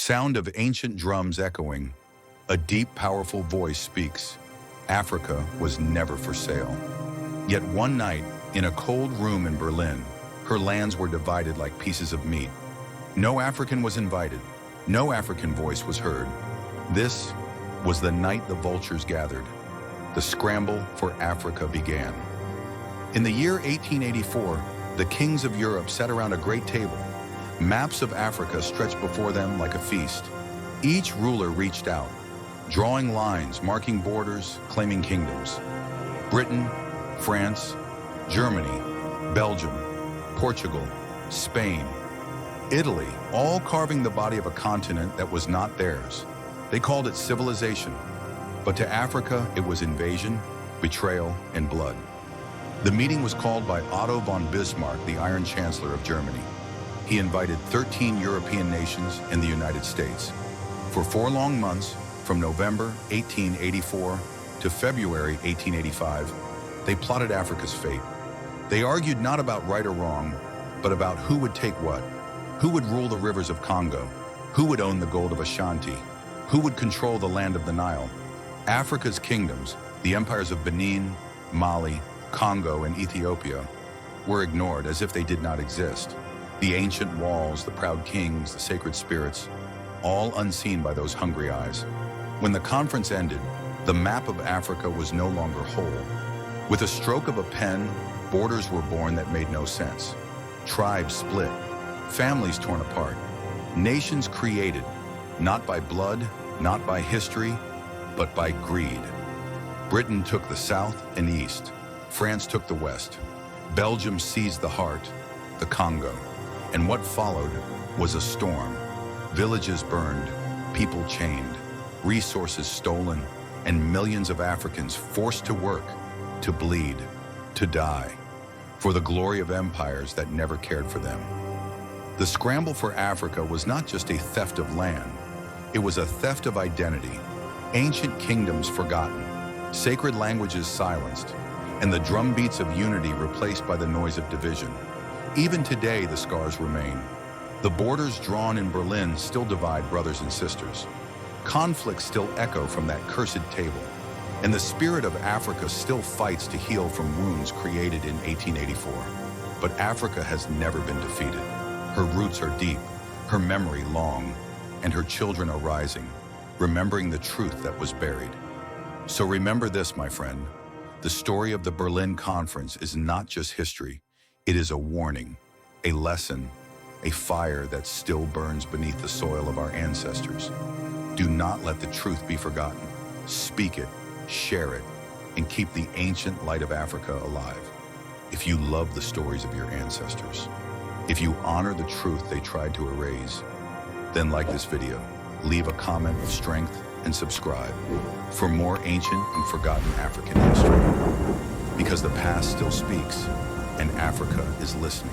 Sound of ancient drums echoing. A deep, powerful voice speaks. Africa was never for sale. Yet one night, in a cold room in Berlin, her lands were divided like pieces of meat. No African was invited. No African voice was heard. This was the night the vultures gathered. The scramble for Africa began. In the year 1884, the kings of Europe sat around a great table. Maps of Africa stretched before them like a feast. Each ruler reached out, drawing lines, marking borders, claiming kingdoms. Britain, France, Germany, Belgium, Portugal, Spain, Italy, all carving the body of a continent that was not theirs. They called it civilization, but to Africa it was invasion, betrayal, and blood. The meeting was called by Otto von Bismarck, the Iron Chancellor of Germany. He invited 13 European nations and the United States. For 4 long months, from November 1884 to February 1885, they plotted Africa's fate. They argued not about right or wrong, but about who would take what, who would rule the rivers of Congo, who would own the gold of Ashanti, who would control the land of the Nile. Africa's kingdoms, the empires of Benin, Mali, Congo, and Ethiopia, were ignored as if they did not exist. The ancient walls, the proud kings, the sacred spirits, all unseen by those hungry eyes. When the conference ended, the map of Africa was no longer whole. With a stroke of a pen, borders were born that made no sense. Tribes split, families torn apart, nations created, not by blood, not by history, but by greed. Britain took the south and east. France took the west. Belgium seized the heart, the Congo. And what followed was a storm. Villages burned, people chained, resources stolen, and millions of Africans forced to work, to bleed, to die, for the glory of empires that never cared for them. The scramble for Africa was not just a theft of land, it was a theft of identity. Ancient kingdoms forgotten, sacred languages silenced, and the drumbeats of unity replaced by the noise of division. Even today, the scars remain. The borders drawn in Berlin still divide brothers and sisters. Conflicts still echo from that cursed table, and the spirit of Africa still fights to heal from wounds created in 1884. But Africa has never been defeated. Her roots are deep, her memory long, and her children are rising, remembering the truth that was buried. So remember this, my friend. The story of the Berlin Conference is not just history. It is a warning, a lesson, a fire that still burns beneath the soil of our ancestors. Do not let the truth be forgotten. Speak it, share it, and keep the ancient light of Africa alive. If you love the stories of your ancestors, if you honor the truth they tried to erase, then like this video, leave a comment of strength, and subscribe for more ancient and forgotten African history. Because the past still speaks, and Africa is listening.